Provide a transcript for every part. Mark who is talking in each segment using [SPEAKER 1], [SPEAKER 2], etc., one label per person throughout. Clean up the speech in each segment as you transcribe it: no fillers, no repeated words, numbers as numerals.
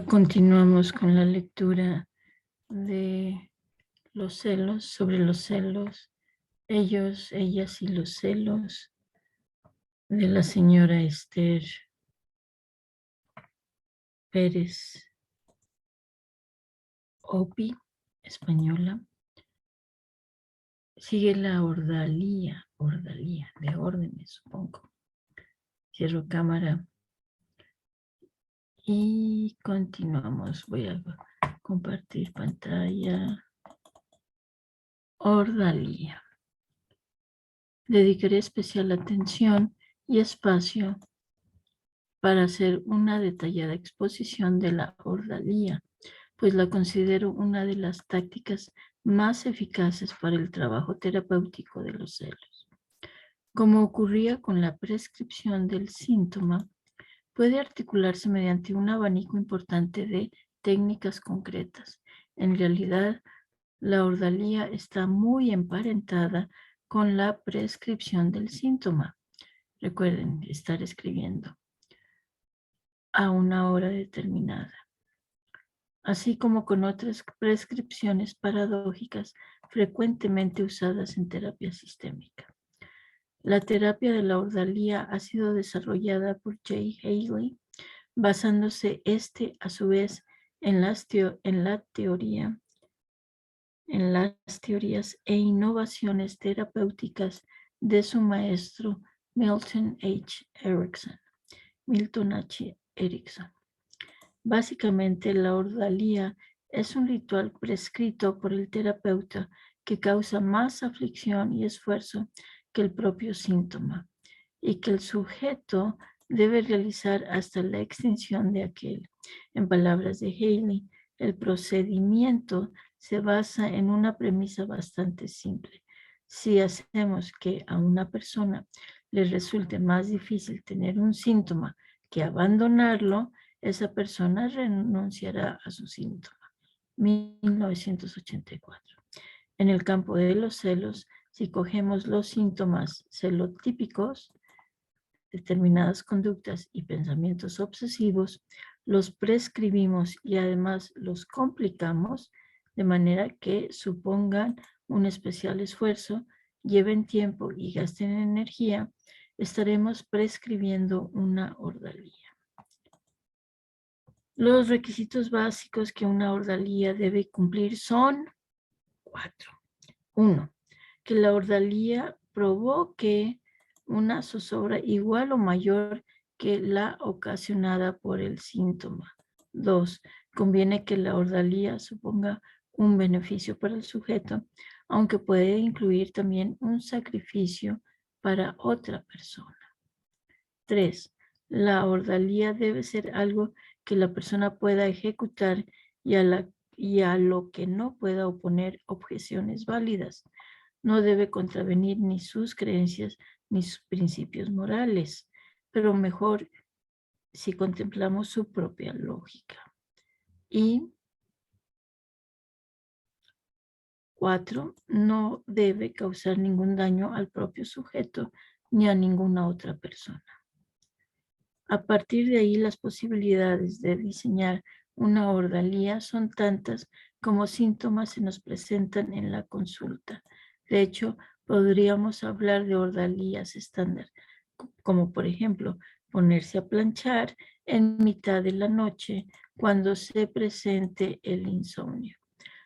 [SPEAKER 1] Continuamos con la lectura de los celos, sobre los celos, ellos, ellas y los celos de la señora Esther Pérez Opi, española. Sigue la ordalía de órdenes, supongo. Cierro cámara y continuamos. Voy a compartir pantalla. Ordalía. Dedicaré especial atención y espacio para hacer una detallada exposición de la ordalía, pues la considero una de las tácticas más eficaces para el trabajo terapéutico de los celos. Como ocurría con la prescripción del síntoma, puede articularse mediante un abanico importante de técnicas concretas. En realidad, la ordalía está muy emparentada con la prescripción del síntoma. Recuerden estar escribiendo a una hora determinada, así como con otras prescripciones paradójicas frecuentemente usadas en terapia sistémica. La terapia de la ordalía ha sido desarrollada por Jay Haley, basándose a su vez en las teorías e innovaciones terapéuticas de su maestro Milton H. Erickson. Básicamente, la ordalía es un ritual prescrito por el terapeuta que causa más aflicción y esfuerzo que el propio síntoma y que el sujeto debe realizar hasta la extinción de aquel. En palabras de Haley, el procedimiento se basa en una premisa bastante simple. Si hacemos que a una persona le resulte más difícil tener un síntoma que abandonarlo, esa persona renunciará a su síntoma. 1984. En el campo de los celos, si cogemos los síntomas celotípicos, determinadas conductas y pensamientos obsesivos, los prescribimos y además los complicamos de manera que supongan un especial esfuerzo, lleven tiempo y gasten energía, estaremos prescribiendo una ordalía. Los requisitos básicos que una ordalía debe cumplir son 4. 1. Que la ordalía provoque una zozobra igual o mayor que la ocasionada por el síntoma. 2. Conviene que la ordalía suponga un beneficio para el sujeto, aunque puede incluir también un sacrificio para otra persona. 3. La ordalía debe ser algo que la persona pueda ejecutar y a lo que no pueda oponer objeciones válidas. No debe contravenir ni sus creencias ni sus principios morales, pero mejor si contemplamos su propia lógica. Y 4. No debe causar ningún daño al propio sujeto ni a ninguna otra persona. A partir de ahí, las posibilidades de diseñar una ordalía son tantas como síntomas se nos presentan en la consulta. De hecho, podríamos hablar de ordalías estándar, como por ejemplo, ponerse a planchar en mitad de la noche cuando se presente el insomnio,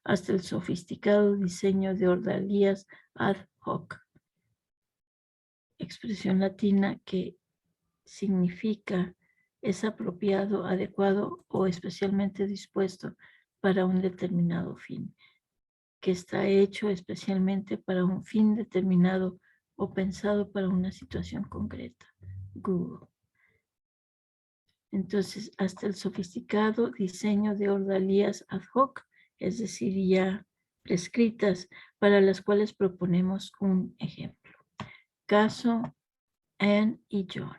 [SPEAKER 1] hasta el sofisticado diseño de ordalías ad hoc, expresión latina que significa es apropiado, adecuado o especialmente dispuesto para un determinado fin, que está hecho especialmente para un fin determinado o pensado para una situación concreta. Google. Entonces, hasta el sofisticado diseño de ordalías ad hoc, es decir, ya prescritas, para las cuales proponemos un ejemplo. Caso Anne y John.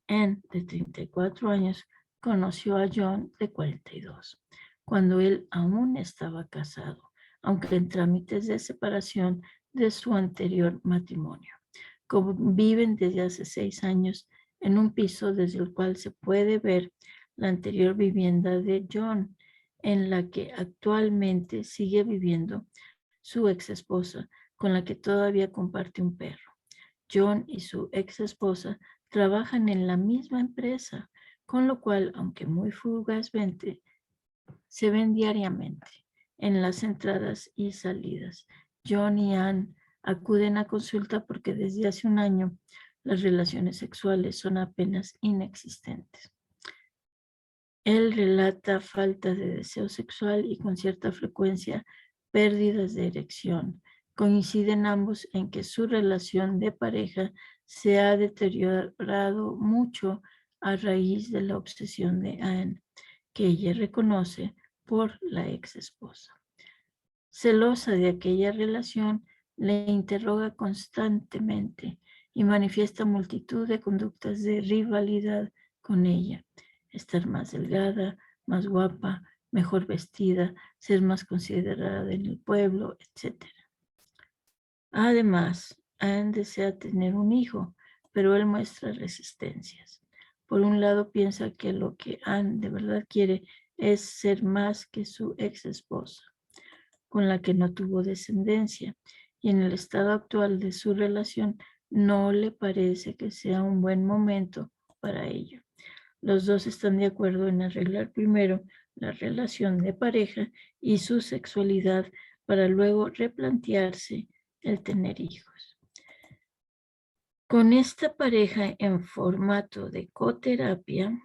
[SPEAKER 1] Anne, de 34 años, conoció a John, de 42, cuando él aún estaba casado, aunque en trámites de separación de su anterior matrimonio. Conviven desde hace 6 años en un piso desde el cual se puede ver la anterior vivienda de John, en la que actualmente sigue viviendo su ex esposa, con la que todavía comparte un perro. John y su ex esposa trabajan en la misma empresa, con lo cual, aunque muy fugazmente, se ven diariamente en las entradas y salidas. John y Ann acuden a consulta porque desde hace un año las relaciones sexuales son apenas inexistentes. Él relata falta de deseo sexual y con cierta frecuencia pérdidas de erección. Coinciden ambos en que su relación de pareja se ha deteriorado mucho a raíz de la obsesión de Anne, que ella reconoce por la ex esposa. Celosa de aquella relación, le interroga constantemente y manifiesta multitud de conductas de rivalidad con ella. Estar más delgada, más guapa, mejor vestida, ser más considerada en el pueblo, etc. Además, Anne desea tener un hijo, pero él muestra resistencias. Por un lado, piensa que lo que Anne de verdad quiere es ser más que su ex esposa, con la que no tuvo descendencia, y en el estado actual de su relación no le parece que sea un buen momento para ello. Los dos están de acuerdo en arreglar primero la relación de pareja y su sexualidad para luego replantearse el tener hijos. Con esta pareja en formato de coterapia,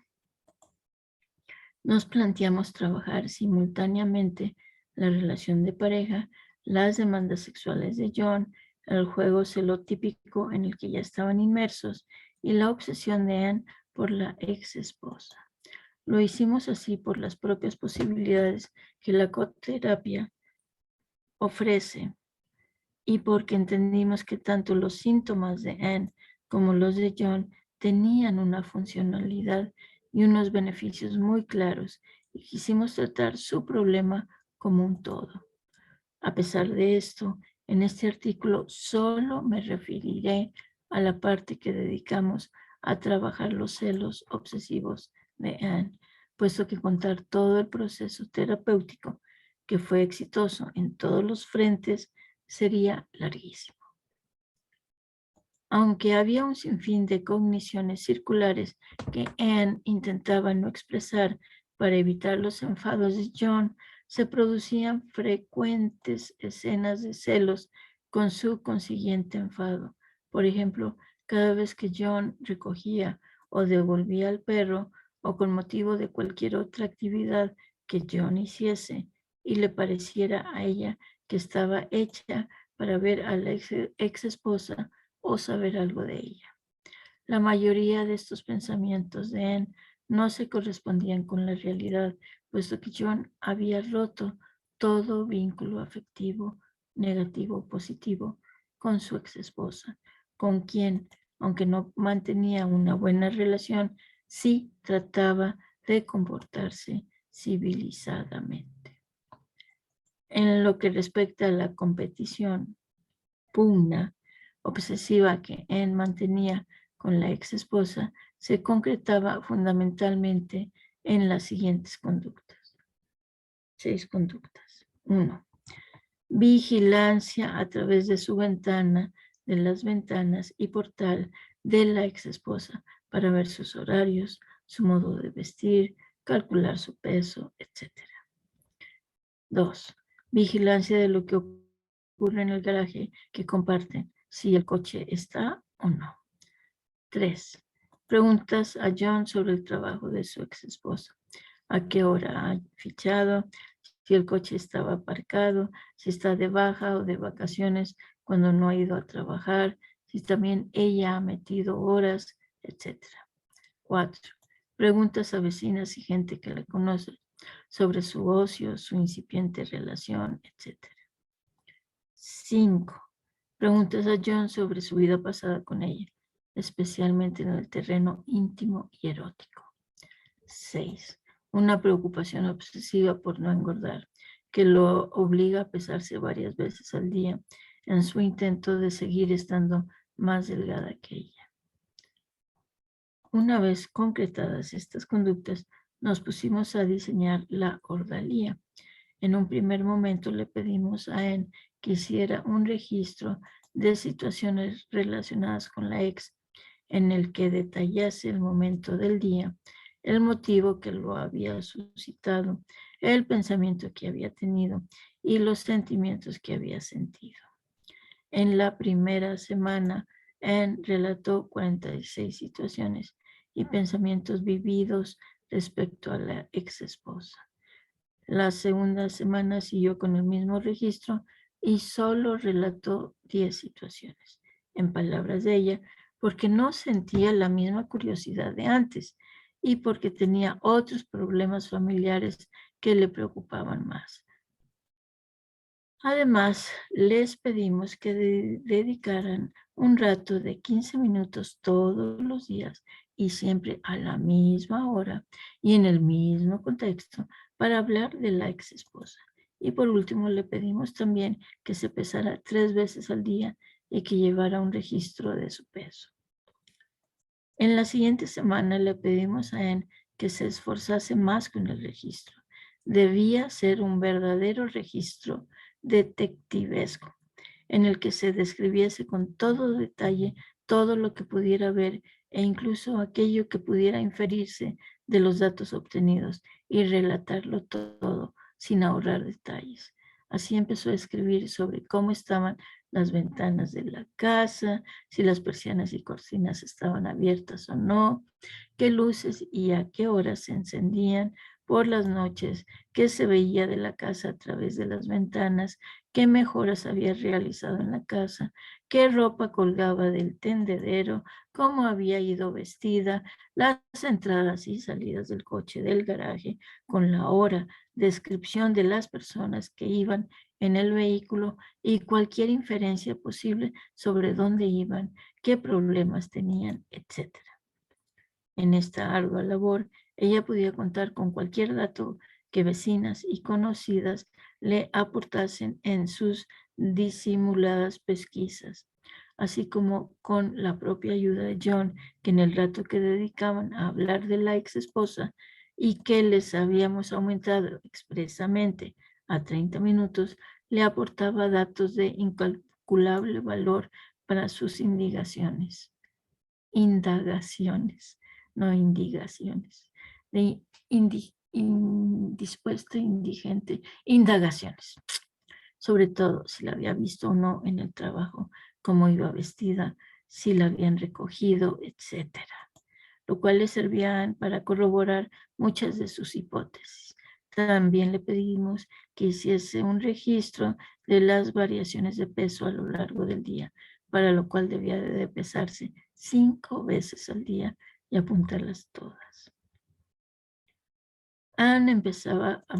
[SPEAKER 1] nos planteamos trabajar simultáneamente la relación de pareja, las demandas sexuales de John, el juego celotípico en el que ya estaban inmersos y la obsesión de Anne por la ex esposa. Lo hicimos así por las propias posibilidades que la coterapia ofrece y porque entendimos que tanto los síntomas de Anne como los de John tenían una funcionalidad y unos beneficios muy claros y quisimos tratar su problema como un todo. A pesar de esto, en este artículo solo me referiré a la parte que dedicamos a trabajar los celos obsesivos de Anne, puesto que contar todo el proceso terapéutico que fue exitoso en todos los frentes sería larguísimo. Aunque había un sinfín de cogniciones circulares que Anne intentaba no expresar para evitar los enfados de John, se producían frecuentes escenas de celos con su consiguiente enfado. Por ejemplo, cada vez que John recogía o devolvía al perro o con motivo de cualquier otra actividad que John hiciese y le pareciera a ella que estaba hecha para ver a la ex esposa o saber algo de ella. La mayoría de estos pensamientos de Anne no se correspondían con la realidad, puesto que John había roto todo vínculo afectivo, negativo o positivo, con su ex esposa, con quien, aunque no mantenía una buena relación, sí trataba de comportarse civilizadamente. En lo que respecta a la competición, pugna obsesiva que Anne mantenía con la ex esposa se concretaba fundamentalmente en las siguientes conductas. 6 conductas. 1. Vigilancia a través de su ventana, de las ventanas y portal de la ex esposa para ver sus horarios, su modo de vestir, calcular su peso, etc. 2. Vigilancia de lo que ocurre en el garaje que comparten, si el coche está o no. 3. Preguntas a John sobre el trabajo de su ex esposa. ¿A qué hora ha fichado? Si el coche estaba aparcado, si está de baja o de vacaciones cuando no ha ido a trabajar, si también ella ha metido horas, etc. 4. Preguntas a vecinas y gente que la conoce sobre su ocio, su incipiente relación, etc. 5. Preguntas a John sobre su vida pasada con ella, especialmente en el terreno íntimo y erótico. 6. Una preocupación obsesiva por no engordar, que lo obliga a pesarse varias veces al día en su intento de seguir estando más delgada que ella. Una vez concretadas estas conductas, nos pusimos a diseñar la ordalía. En un primer momento le pedimos a Anne que hiciera un registro de situaciones relacionadas con la ex, en el que detallase el momento del día, el motivo que lo había suscitado, el pensamiento que había tenido y los sentimientos que había sentido. En la primera semana, Anne relató 46 situaciones y pensamientos vividos respecto a la ex esposa. La segunda semana siguió con el mismo registro y solo relató 10 situaciones. En palabras de ella, porque no sentía la misma curiosidad de antes y porque tenía otros problemas familiares que le preocupaban más. Además, les pedimos que dedicaran un rato de 15 minutos todos los días y siempre a la misma hora y en el mismo contexto para hablar de la ex esposa. Y por último, le pedimos también que se pesara 3 veces al día y que llevara un registro de su peso. En la siguiente semana le pedimos a Anne que se esforzase más con el registro. Debía ser un verdadero registro detectivesco, en el que se describiese con todo detalle todo lo que pudiera ver e incluso aquello que pudiera inferirse de los datos obtenidos y relatarlo todo sin ahorrar detalles. Así empezó a escribir sobre cómo estaban las ventanas de la casa, si las persianas y cortinas estaban abiertas o no, qué luces y a qué horas se encendían por las noches, qué se veía de la casa a través de las ventanas, qué mejoras había realizado en la casa, qué ropa colgaba del tendedero, cómo había ido vestida, las entradas y salidas del coche del garaje con la hora, descripción de las personas que iban en el vehículo y cualquier inferencia posible sobre dónde iban, qué problemas tenían, etc. En esta ardua labor, ella podía contar con cualquier dato que vecinas y conocidas le aportasen en sus disimuladas pesquisas, así como con la propia ayuda de John, que en el rato que dedicaban a hablar de la ex esposa y que les habíamos aumentado expresamente a 30 minutos, le aportaba datos de incalculable valor para sus indagaciones, no indigaciones, de indispuesta, indigente, indagaciones, sobre todo si la había visto o no en el trabajo, cómo iba vestida, si la habían recogido, etcétera, lo cual le servían para corroborar muchas de sus hipótesis. También le pedimos que hiciese un registro de las variaciones de peso a lo largo del día, para lo cual debía de pesarse 5 veces al día y apuntarlas todas. Anne empezaba a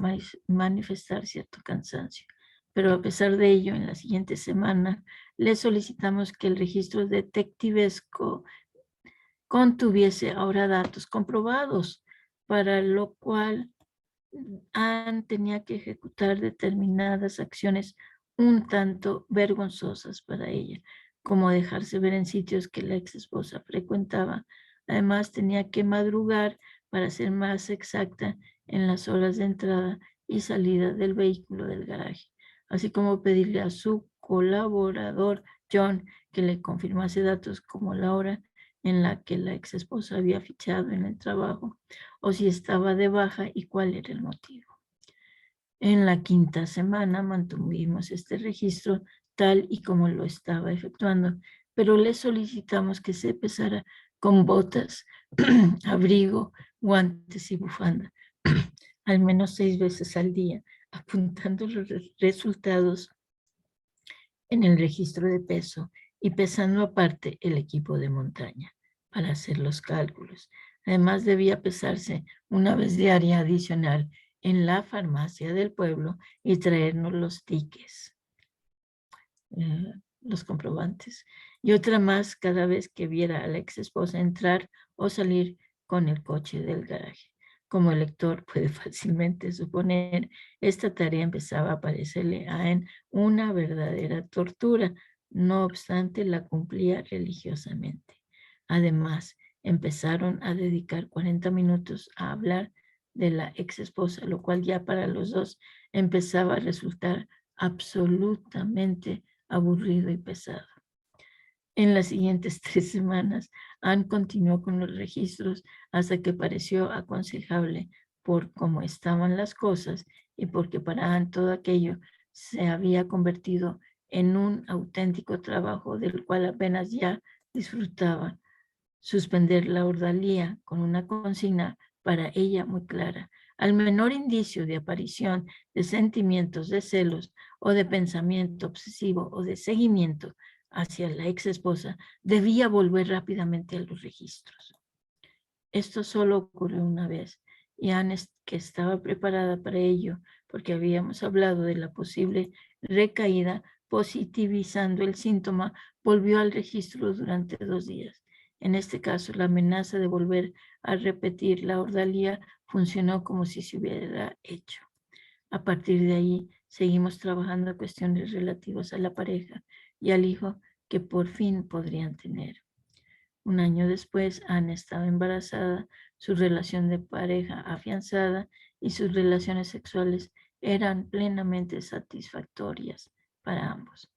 [SPEAKER 1] manifestar cierto cansancio, pero a pesar de ello, en la siguiente semana le solicitamos que el registro detectivesco contuviese ahora datos comprobados, para lo cual Anne tenía que ejecutar determinadas acciones un tanto vergonzosas para ella, como dejarse ver en sitios que la ex esposa frecuentaba. Además, tenía que madrugar para ser más exacta en las horas de entrada y salida del vehículo del garaje, así como pedirle a su colaborador, John, que le confirmase datos como la hora en la que la ex esposa había fichado en el trabajo o si estaba de baja y cuál era el motivo. En la quinta semana mantuvimos este registro tal y como lo estaba efectuando, pero le solicitamos que se pesara con botas, abrigo, guantes y bufanda, al menos 6 veces al día, apuntando los resultados en el registro de peso y pesando aparte el equipo de montaña para hacer los cálculos. Además, debía pesarse una vez diaria adicional en la farmacia del pueblo y traernos los tickets, los comprobantes, y otra más cada vez que viera a la ex esposa entrar o salir con el coche del garaje. Como el lector puede fácilmente suponer, esta tarea empezaba a parecerle a Anne una verdadera tortura. No obstante, la cumplía religiosamente. Además, empezaron a dedicar 40 minutos a hablar de la ex esposa, lo cual ya para los dos empezaba a resultar absolutamente aburrido y pesado. En las siguientes 3 semanas, Anne continuó con los registros hasta que pareció aconsejable por cómo estaban las cosas y porque para Anne todo aquello se había convertido en un auténtico trabajo del cual apenas ya disfrutaba. Suspender la ordalía con una consigna para ella muy clara. Al menor indicio de aparición de sentimientos de celos o de pensamiento obsesivo o de seguimiento hacia la ex esposa, debía volver rápidamente a los registros. Esto solo ocurrió una vez y Anne, que estaba preparada para ello, porque habíamos hablado de la posible recaída, positivizando el síntoma, volvió al registro durante 2 días. En este caso, la amenaza de volver a repetir la ordalía funcionó como si se hubiera hecho. A partir de ahí, seguimos trabajando cuestiones relativas a la pareja y al hijo que por fin podrían tener. Un año después, Anne estaba embarazada, su relación de pareja afianzada y sus relaciones sexuales eran plenamente satisfactorias para ambos.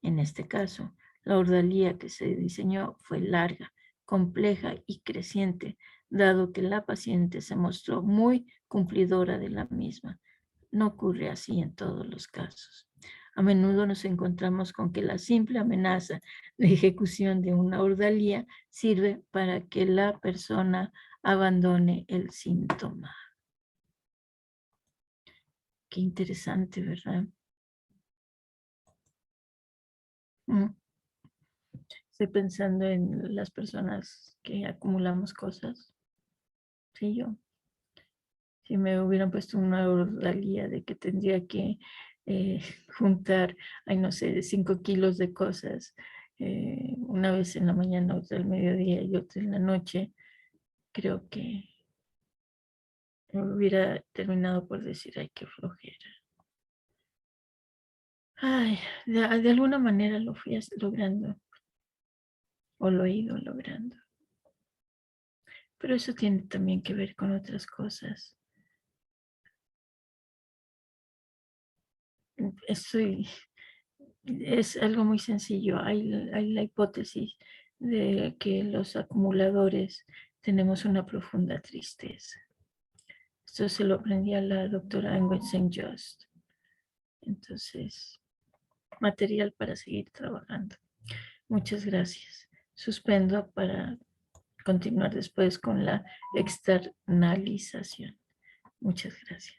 [SPEAKER 1] En este caso, la ordalía que se diseñó fue larga, compleja y creciente, dado que la paciente se mostró muy cumplidora de la misma. No ocurre así en todos los casos. A menudo nos encontramos con que la simple amenaza de ejecución de una ordalía sirve para que la persona abandone el síntoma. Qué interesante, ¿verdad? Estoy pensando en las personas que acumulamos cosas. Sí, yo. Si me hubieran puesto una ordalía de que tendría que eh, juntar, ay, no sé, 5 kilos de cosas, una vez en la mañana, otra al mediodía y otra en la noche, creo que hubiera terminado por decir, ay, qué flojera. Ay, de alguna manera lo fui logrando, o lo he ido logrando. Pero eso tiene también que ver con otras cosas. Es algo muy sencillo. Hay la hipótesis de que los acumuladores tenemos una profunda tristeza. Esto se lo aprendí a la doctora Ingrid St. Just. Entonces, material para seguir trabajando. Muchas gracias. Suspendo para continuar después con la externalización. Muchas gracias.